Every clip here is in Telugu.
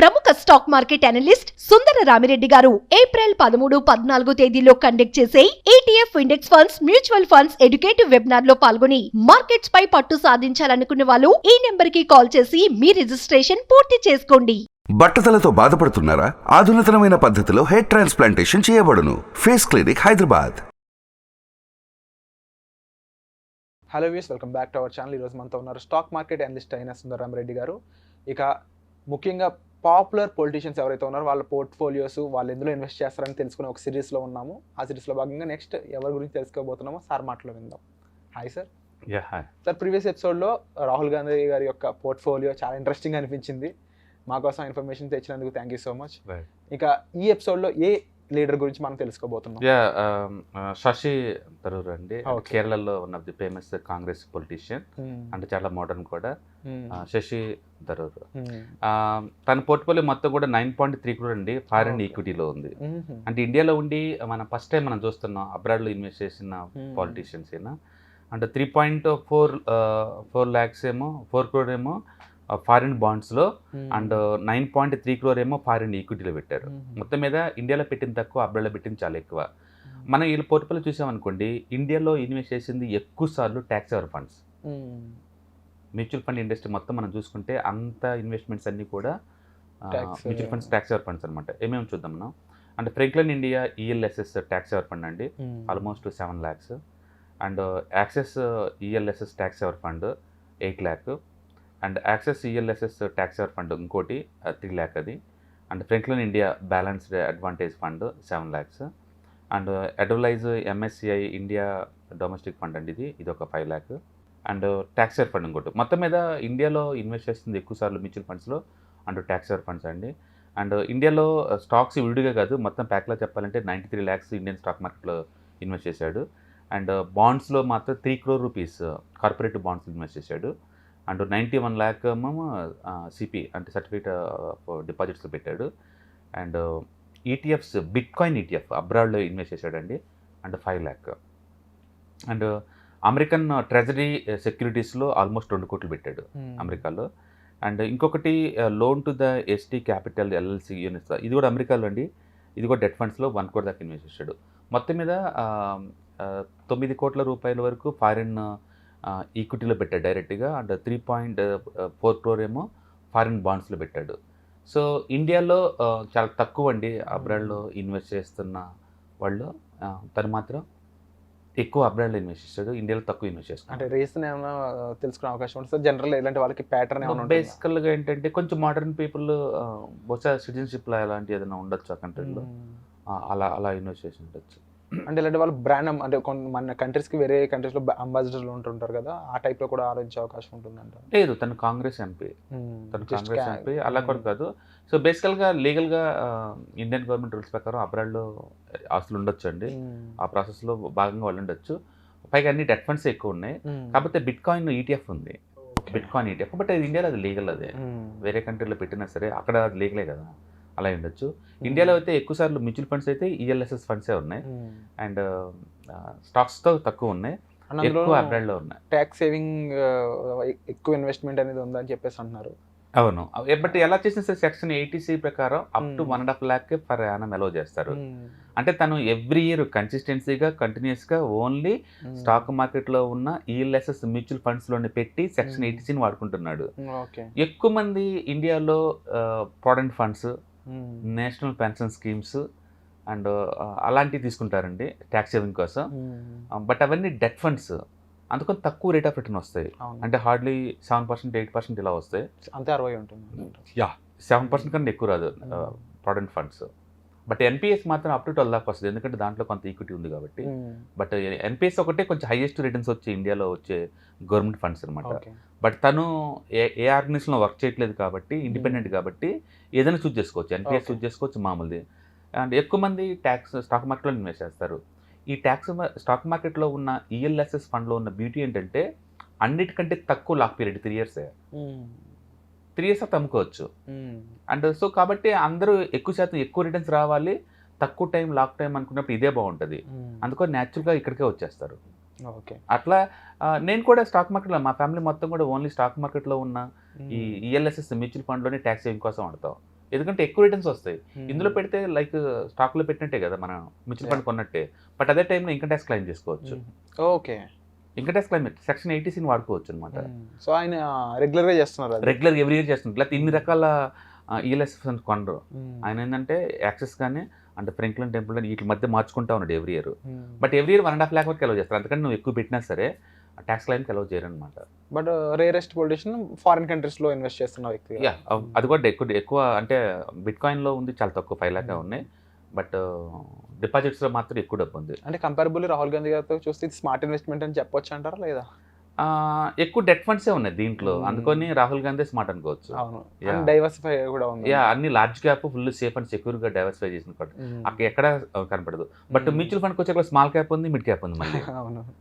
ప్రముఖ స్టాక్ మార్కెట్ అనలిస్ట్ సుందర రామిరెడ్డి గారు ఏప్రిల్ 13, 14 తేదీల్లో కండక్ట్ చేసే ETF index funds mutual funds educative webinar లో పాల్గొని మార్కెట్స్ పై పట్టు సాధించాలనుకునే వాళ్ళు ఈ నెంబర్ కి కాల్ చేసి మీ రిజిస్ట్రేషన్ పూర్తి చేసుకోండి. బట్టతలతో బాధపడుతున్నారా? ఆధునితనమైన పద్ధతిలో హెయిర్ ట్రాన్స్ప్లాంటేషన్ చేయబడును. Face clinic, Hyderabad. Hello views, welcome back to our channel. ఈరోజు మనతో ఉన్నారు స్టాక్ మార్కెట్ అనలిస్ట్ అయిన సుందర రామిరెడ్డి గారు. ఇక ముఖ్యంగా పాపులర్ పొలిటీషియన్స్ ఎవరైతే ఉన్నారో వాళ్ళ పోర్ట్ఫోలియోస్, వాళ్ళు ఎందులో ఇన్వెస్ట్ చేస్తారని తెలుసుకునే ఒక సిరీస్లో ఉన్నాము. ఆ సిరీస్లో భాగంగా నెక్స్ట్ ఎవరి గురించి తెలుసుకోబోతున్నామో సార్ మాటలో విందాం. Hi sir. Hi sir, previous ఎపిసోడ్లో రాహుల్ గాంధీ గారి యొక్క పోర్ట్ఫోలియో చాలా ఇంట్రెస్టింగ్ అనిపించింది. మా కోసం ఇన్ఫర్మేషన్ తెచ్చినందుకు థ్యాంక్ యూ సో మచ్. ఇక ఈ ఎపిసోడ్లో ఏ లీడర్ గురించి మనం తెలుసుకోబోతున్నాం? శశి థరూర్ అండి, కేరళలో one of the famous Congress politician, అంటే చాలా మోడర్న్ కూడా. శశి థరూర్ తన పోర్ట్ఫోలియో మొత్తం కూడా 9.3 crore అండి ఫారిన్ ఈక్విటీలో ఉంది. అంటే ఇండియాలో ఉండి మనం ఫస్ట్ టైం మనం చూస్తున్నాం అబ్రాడ్లో ఇన్వెస్ట్ చేసిన పాలిటీషియన్స్ అయినా. అంటే 3.4 lakhs ఏమో 4 crore ఏమో ఫారిన్ బాండ్స్లో అండ్ 9.3 crore ఏమో ఫారిన్ ఈక్విటీలో పెట్టారు. మొత్తం మీద ఇండియాలో పెట్టింది తక్కువ, అబ్రాడ్లో పెట్టింది చాలా ఎక్కువ. మనం వీళ్ళ పోర్ట్ఫోలియో చూసామనుకోండి, ఇండియాలో ఇన్వెస్ట్ చేసింది ఎక్కువ సార్లు tax saver funds. Mutual fund industry మొత్తం మనం చూసుకుంటే అంత ఇన్వెస్ట్మెంట్స్ అన్నీ కూడా mutual funds tax saver funds అనమాట. ఏమేమి చూద్దాం మనం అంటే Franklin India ELSS tax saver fund అండి, almost 7 lakhs. And Axis ELSS tax saver fund 8 lakh. And Axis ELSS tax saver fund ఇంకోటి 3 lakh అది. And Franklin India balanced advantage fund 7 lakhs. And Edelweiss MSCI India domestic fund అండి, ఇది ఒక 5 lakh. And tax saver fund ఇంకోటి. మొత్తం మీద ఇండియాలో ఇన్వెస్ట్ చేస్తుంది ఎక్కువ సార్లు మ్యూచువల్ ఫండ్స్లో అండ్ ట్యాక్స్ ఎవర్ ఫండ్స్ అండి. అండ్ ఇండియాలో స్టాక్స్ విడిగా కాదు, మొత్తం ప్యాక్లో చెప్పాలంటే 93 lakhs ఇండియన్ స్టాక్ మార్కెట్లో ఇన్వెస్ట్ చేశాడు. అండ్ బాండ్స్లో మాత్రం 3 crore rupees corporate bonds invest చేశాడు. అండ్ 91 lakh ఏమో CP అంటే సర్టిఫికేట్ ఆఫ్ డిపాజిట్స్లో పెట్టాడు. అండ్ ETFs బిట్కాయిన్ ETF అబ్రాడ్లో ఇన్వెస్ట్ చేశాడండి, and 5 lakh. And American treasury సెక్యూరిటీస్లో ఆల్మోస్ట్ 2 crore పెట్టాడు అమెరికాలో. అండ్ ఇంకొకటి loan to the ST capital LLC units, ఇది కూడా అమెరికాలో అండి, ఇది కూడా డెట్ ఫండ్స్లో 1 crore దాకా ఇన్వెస్ట్ చేశాడు. మొత్తం మీద 9 crore రూపాయల వరకు ఫారిన్ ఈక్విటీలో పెట్టాడు డైరెక్ట్గా. అండ్ 3.4 crore ఏమో ఫారిన్ బాండ్స్లో పెట్టాడు. సో ఇండియాలో చాలా తక్కువ అండి అబ్రాడ్లో ఇన్వెస్ట్ చేస్తున్న వాళ్ళు. తను మాత్రం ఎక్కువ అబ్రాడ్లో ఇన్వెస్ట్ చేస్తాడు, ఇండియాలో తక్కువ ఇన్వెస్ట్ చేస్తాడు. అంటే రీజన్ ఏమైనా తెలుసుకునే అవకాశం ఉంటుంది సార్? జనరల్ ఇలాంటి వాళ్ళకి ప్యాటర్న్ ఏమైనా? బేసికల్గా ఏంటంటే కొంచెం మోడర్న్ పీపుల్ బహుశా సిటిజన్షిప్లో అలాంటి ఏదైనా ఉండొచ్చు ఆ కంట్రీలో, అలా ఇన్వెస్ట్ చేసి ఉండొచ్చు. అంటే ఇలాంటి వాళ్ళు బ్రాండ్ అంటే మన కంట్రీస్కి వేరే కంట్రీస్లో అంబాసిడర్లు ఉంటుంటారు కదా, ఆ టైప్లో కూడా ఆలోచించే అవకాశం ఉంటుందంట. లేదు, తను కాంగ్రెస్ ఎంపీ, అలా కూడా కాదు. సో బేసికల్గా లీగల్గా ఇండియన్ గవర్నమెంట్ రూల్స్ ప్రకారం అబ్రాడ్లో ఆస్తులు ఉండొచ్చు అండి, ఆ ప్రాసెస్లో భాగంగా వాళ్ళు ఉండొచ్చు. పైగా అన్ని డెట్ ఫండ్స్ ఎక్కువ ఉన్నాయి. కాకపోతే బిట్కాయిన్ ETF ఉంది, బిట్కాయిన్ ETF, బట్ అది ఇండియాలో అది లీగల్. అదే వేరే కంట్రీలో పెట్టినా సరే అక్కడ అది లీగలే కదా, అలా ఉండొచ్చు. ఇండియాలో అయితే ఎక్కువ సార్లు మ్యూచువల్ ఫండ్స్ అయితే ELSS ఫండ్సే ఉన్నాయి, అండ్ స్టాక్స్తో తక్కువ ఉన్నాయి, ఎక్కువ అబ్రాడ్లో ఉన్నాయి. ట్యాక్స్ సేవింగ్ ఎక్కువ ఇన్వెస్ట్మెంట్ అనేది ఉందని చెప్పేసి అంటున్నారు. అవును, బట్ ఎలా చేసిన సరే సెక్షన్ 80C ప్రకారం up to 1.5 lakh per annum allow చేస్తారు. అంటే తను ఎవ్రీ ఇయర్ కన్సిస్టెన్సీగా కంటిన్యూస్గా ఓన్లీ స్టాక్ మార్కెట్లో ఉన్న ELSS మ్యూచువల్ ఫండ్స్లోనే పెట్టి సెక్షన్ 80Cని వాడుకుంటున్నాడు. ఎక్కువ మంది ఇండియాలో provident funds, national pension schemes and అలాంటివి తీసుకుంటారండి ట్యాక్స్ సేవింగ్ కోసం. బట్ అవన్నీ డెట్ ఫండ్స్, అందుకని తక్కువ రేట్ ఆఫ్ రిటర్న్ వస్తాయి. అంటే హార్డ్లీ 7%, 8% ఇలా వస్తాయి. అంతే 60 ఉంటుంది. 7% కన్నా ఎక్కువ రాదు ప్రావిడెంట్ ఫండ్స్. బట్ NPS మాత్రం అప్ టు 12 lakh వస్తుంది, ఎందుకంటే దాంట్లో కొంత ఈక్విటీ ఉంది కాబట్టి. బట్ NPS ఒకటే కొంచెం హైయెస్ట్ రిటర్న్స్ వచ్చే ఇండియాలో వచ్చే గవర్నమెంట్ ఫండ్స్ అనమాట. బట్ తను ఏ ఆర్గనైజేషన్లో వర్క్ చేయట్లేదు కాబట్టి, ఇండిపెండెంట్ కాబట్టి ఏదైనా చూస్ చేసుకోవచ్చు, NPS చూస్ చేసుకోవచ్చు మామూలుది. అండ్ ఎక్కువ మంది ట్యాక్స్ స్టాక్ మార్కెట్లో ఇన్వెస్ట్ చేస్తారు. ఈ ట్యాక్స్ స్టాక్ మార్కెట్లో ఉన్న ELSS ఫండ్లో ఉన్న బ్యూటీ ఏంటంటే అన్నిటికంటే తక్కువ లాక్ పీరియడ్ 3 years. 3 years అమ్ముకోవచ్చు. అండ్ సో కాబట్టి అందరూ ఎక్కువ శాతం ఎక్కువ రిటర్న్స్ రావాలి, తక్కువ టైం లాక్ టైం అనుకున్నప్పుడు ఇదే బాగుంటుంది, అందుకని న్యాచురల్గా ఇక్కడికే వచ్చేస్తారు. అట్లా నేను కూడా స్టాక్ మార్కెట్లో, మా ఫ్యామిలీ మొత్తం కూడా ఓన్లీ స్టాక్ మార్కెట్లో ఉన్న ఈ ELSS మ్యూచువల్ ఫండ్లోనే ట్యాక్స్ సేవింగ్ కోసం వాడతాం. ఎందుకంటే ఎక్కువ రిటర్న్స్ వస్తాయి. ఇందులో పెడితే లైక్ స్టాక్లో పెట్టినట్టే కదా మనం మ్యూచువల్ ఫండ్ కొన్నట్టే, బట్ అదే టైంలో ఇన్కమ్ ట్యాక్స్ క్లెయిమ్ చేసుకోవచ్చు. Okay, income tax claim section 80 వాడుకోవచ్చు అనమాట. సో ఆయన రెగ్యులర్గా చేస్తున్నారు, రెగ్యులర్ ఎవ్రీ ఇయర్ చేస్తున్నారు. లేకపోతే ఇన్ని రకాల ఈఎల్ఎస్ ఫండ్స్ కొనరు. ఆయన ఏంటంటే యాక్సెస్ కానీ అంటే ఫ్రాంక్లిన్ టెంపుల్ వీటి మధ్య మార్చుకుంటా ఉన్నాడు every year. But every year 1.5 lakh వరకు అలౌ చేస్తారు. అందుకని నువ్వు ఎక్కువ పెట్టినా సరే ట్యాక్స్ క్లెయిమ్కి అలౌ చేయరు అనమాట. బట్ రేరెస్ట్ పొలిటీషియన్ ఫారిన్ కంట్రీస్లో ఇన్వెస్ట్ చేస్తున్న వ్యక్తి. యా, అది కూడా ఎక్కువ అంటే బిట్ కాయిన్లో ఉంది చాలా తక్కువ 5 lakh ఉన్నాయి. బట్ డిపాజిట్స్లో మాత్రం ఎక్కువ డబ్బు ఉంది. అంటే కంపారబుల్ రాహుల్ గాంధీ గారితో చూస్తే ఇది స్మార్ట్ ఇన్వెస్ట్మెంట్ అని చెప్పొచ్చు అంటారా లేదా? ఎక్కువ డెట్ ఫండ్సే ఉన్నాయి దీంట్లో, అందుకని రాహుల్ గాంధీ స్మార్ట్ అనుకోవచ్చు. అవును, డైవర్సిఫై కూడా ఉంది. యా, అన్ని large cap full safe and secure గా డైవర్సిఫై చేసిన అక్కడ ఎక్కడ కనపడదు. బట్ మ్యూచువల్ ఫండ్ వచ్చే స్మాల్ క్యాప్ ఉంది, మిడ్ క్యాప్ ఉంది మళ్ళీ.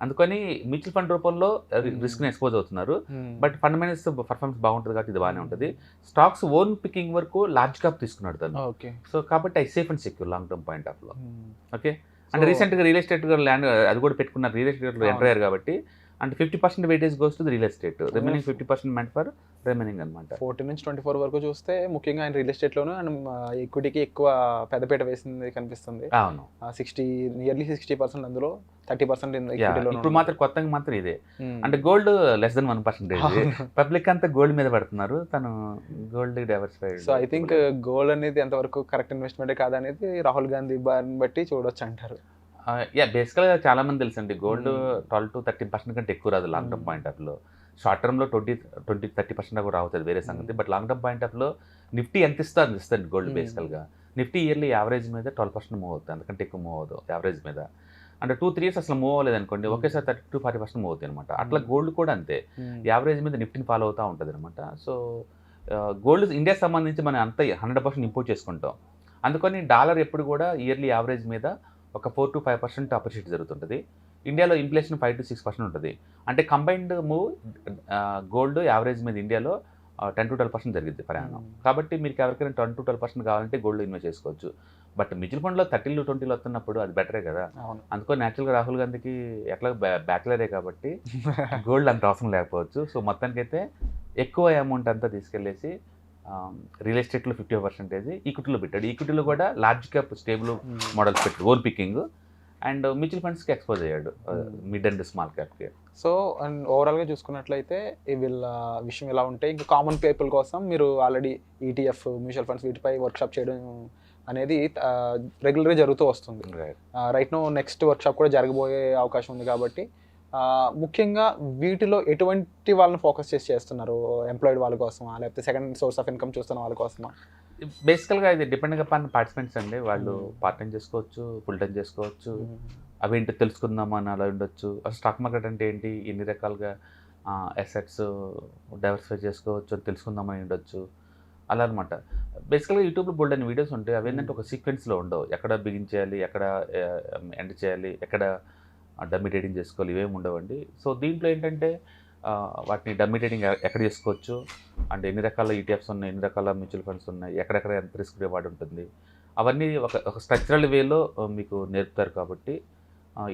అందుకని మ్యూచువల్ ఫండ్ రూపంలో రిస్క్ ని ఎక్స్పోజ్ అవుతున్నారు. బట్ ఫండమెంటల్స్ పర్ఫార్మెన్స్ బాగుంటుంది కాబట్టి ఇది బాగానే ఉంటుంది. స్టాక్స్ ఓన్ పికింగ్ వరకు లార్జ్ క్యాప్ తీసుకున్నాడు తను. సో కాబట్టి I safe and secure long term point of లో. ఓకే, అంటే రీసెంట్ గా రియల్ ఎస్టేట్ ల్యాండ్ అది కూడా పెట్టుకున్నారు, రియల్ ఎస్టేట్ లో ఎంటర్ అయ్యారు కాబట్టి. అంటే 50% weightage goes to the real estate, remaining 50% meant for remaining అనమాట. 14 నుంచి 24 వరకు చూస్తే ముఖ్యంగా ఆయన రియల్ ఎస్టేట్లోనే అండ్ ఈక్విటీకి ఎక్కువ పెద్దపీట వేసింది కనిపిస్తుంది. అవును, 60% అందులో 30% ఇప్పుడు మాత్రం కొత్తగా మాత్రం ఇదే. అంటే గోల్డ్ లెస్ దెన్ 1%. పబ్లిక్ అంతా గోల్డ్ మీద పడుతున్నారు, తను gold diversified. So I think gold అనేది ఎంతవరకు కరెక్ట్ ఇన్వెస్ట్మెంట్ కాదనేది రాహుల్ గాంధీ బారిని బట్టి చూడొచ్చు అంటారు. బేసికల్గా చాలా మంది తెలుసండి, గోల్డ్ 12 to 13% కంటే ఎక్కువ రాదు లాంగ్ టర్మ్ పాయింట్ ఆఫ్ లో. షార్ట్ టర్మ్ లో 20-30% కూడా రావుతుంది వేరే సంగతి. But long term point of లో నిఫ్టీ ఎంత ఇస్తా అది ఇస్తుంది గోల్డ్. బేసికల్గా నిఫ్టీ ఇయర్లీ యావరేజ్ మీద 12% మూవ్ అవుతుంది, అందుకంటే ఎక్కువ మూవ్ అవుతుంది యావరేజ్ మీద. అంటే 2-3 years అసలు మూవ్ అవ్వలేదు అనుకోండి, ఒకేసారి 30-40% మూవ్ అవుతాయి అనమాట. అట్లా గోల్డ్ కూడా అంతే, యావరేజ్ మీద నిఫ్టీని ఫాలో అవుతూ ఉంటుంది అనమాట. సో గోల్డ్ ఇండియాకి సంబంధించి మనం అంతా 100% ఇంపోర్ట్ చేసుకుంటాం. అందుకని డాలర్ ఎప్పుడు కూడా ఇయర్లీ యావరేజ్ మీద ఒక 4-5% అప్రిషియేట్ జరుగుతుంటుంది. ఇండియాలో ఇన్ఫ్లేషన్ 5-6% ఉంటుంది. అంటే కంబైన్డ్ మూవ్ గోల్డ్ యావరేజ్ మీద ఇండియాలో 10-12% జరిగింది ప్రయాణం. కాబట్టి మీరు ఎవరికైనా 10-12% కావాలంటే గోల్డ్ ఇన్వెస్ట్ చేసుకోవచ్చు. బట్ మ్యూచువల్ ఫండ్లో 30-20 వస్తున్నప్పుడు అది బెటరే కదా. అందుకని న్యాచురల్గా రాహుల్ గాంధీకి ఎట్లా బ్యాచిలరే కాబట్టి గోల్డ్ అంత అవసరం లేకపోవచ్చు. సో మొత్తానికైతే ఎక్కువ అమౌంట్ అంతా తీసుకెళ్ళేసి రియల్ ఎస్టేట్లో 50% ఈక్విటీలో పెట్టాడు. ఈక్విటీలో కూడా లార్జ్ క్యాప్ స్టేబుల్ మోడల్స్ పెట్టాడు, ఓన్ పికింగ్. అండ్ మ్యూచువల్ ఫండ్స్కి ఎక్స్పోజ్ అయ్యాడు, మిడ్ అండ్ స్మాల్ క్యాప్కి. సో అండ్ ఓవరాల్గా చూసుకున్నట్లయితే వీళ్ళ విషయం ఎలా ఉంటే ఇంకా కామన్ పీపుల్ కోసం మీరు ఆల్రెడీ ఈటీఎఫ్ మ్యూచువల్ ఫండ్స్ వీటిపై వర్క్షాప్ చేయడం అనేది రెగ్యులర్గా జరుగుతూ వస్తుంది. రైట్ నో నెక్స్ట్ వర్క్షాప్ కూడా జరగబోయే అవకాశం ఉంది కాబట్టి ముఖ్యంగా వీటిలో ఎటువంటి వాళ్ళని ఫోకస్ చేసి చేస్తున్నారు? ఎంప్లాయిడ్ వాళ్ళ కోసమా, లేకపోతే సెకండ్ సోర్స్ ఆఫ్ ఇన్కమ్ చూస్తున్న వాళ్ళ కోసమా? బేసికల్గా ఇది డిపెండింగ్ అపాన్ పార్టిసిపెంట్స్ అండి. వాళ్ళు పార్ట్ టైం చేసుకోవచ్చు, ఫుల్ టైం చేసుకోవచ్చు, అవి ఏంటో తెలుసుకుందామా అని అలా ఉండొచ్చు. అసలు స్టాక్ మార్కెట్ అంటే ఏంటి, ఎన్ని రకాలుగా అసెట్స్ డైవర్సిఫై చేసుకోవచ్చు అని తెలుసుకుందామని ఉండొచ్చు, అలా అనమాట. బేసికల్గా యూట్యూబ్లో బోల్డ్ అని వీడియోస్ ఉంటాయి. అవి ఏంటంటే ఒక సీక్వెన్స్లో ఉండవు, ఎక్కడ బిగిన్ చేయాలి, ఎక్కడ ఎండ్ చేయాలి, ఎక్కడ డమ్మీ ట్రేడింగ్ చేసుకోవాలి, ఇవేమి ఉండవండి. సో దీంట్లో ఏంటంటే వాటిని డమ్మీ ట్రేడింగ్ ఎక్కడ చేసుకోవచ్చు, అంటే ఎన్ని రకాల ఈటీఎఫ్స్ ఉన్నాయి, ఎన్ని రకాల మ్యూచువల్ ఫండ్స్ ఉన్నాయి, ఎక్కడెక్కడ ఎంత రిస్క్ రివార్డ్ ఉంటుంది, అవన్నీ ఒక స్ట్రక్చరల్ వేలో మీకు నేర్పుతారు. కాబట్టి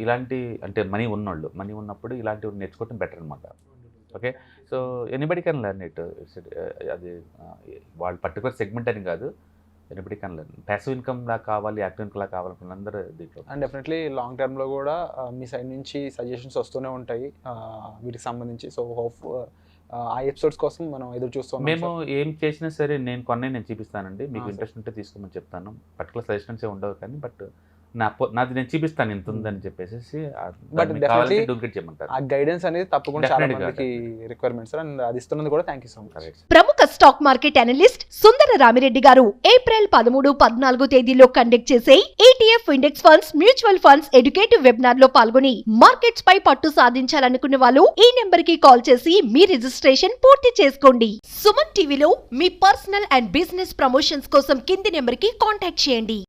ఇలాంటి అంటే మనీ ఉన్నప్పుడు ఇలాంటివి నేర్చుకోవడం బెటర్ అనమాట. Okay, so anybody can learn it. అది వాళ్ళ పర్టికులర్ సెగ్మెంట్ అని కాదు, anybody can learn. Passive income లా కావాలి, యాక్టివ్ ఇన్కమ్ లా కావాలనుకున్న అందరూ దీంట్లో. అండ్ డెఫినెట్లీ లాంగ్ టర్మ్లో కూడా మీ సైడ్ నుంచి సజెషన్స్ వస్తూనే ఉంటాయి వీటికి సంబంధించి. సో హోప్ ఆ ఎపిసోడ్స్ కోసం మనం ఎదురు చూస్తాం. మేము ఏం చేసినా సరే నేను చూపిస్తానండి. మీకు ఇంట్రెస్ట్ ఉంటే తీసుకోమని చెప్తాను. పర్టికులర్ సజెషన్స్ ఉండవు కానీ బట్ నాది నేను చూపిస్తాను ఎంత ఉందని చెప్పేసి డూప్లికేట్ చేయమంటారు. ఆ గైడెన్స్ అనేది తప్పకుండా చాలా మందికి రిక్వైర్మెంట్స్ అండ్ అది ఇస్తున్నది కూడా. Thank you so much. ప్రముఖ స్టాక్ మార్కెట్ అనలిస్ట్ సుందర రామిరెడ్డి గారు ఏప్రిల్ 13-14 తేదీల్లో కండక్ట్ చేసే ETF index funds mutual funds educative webinar లో పాల్గొని మార్కెట్స్ పై పట్టు సాధించాలనుకునే వాళ్ళు ఈ నెంబర్ కి కాల్ చేసి మీ రిజిస్ట్రేషన్ పూర్తి చేసుకోండి. సుమన్ టీవీలో మీ పర్సనల్ అండ్ బిజినెస్ ప్రమోషన్స్ కోసం కింది నెంబర్ కి కాంటాక్ట్ చేయండి.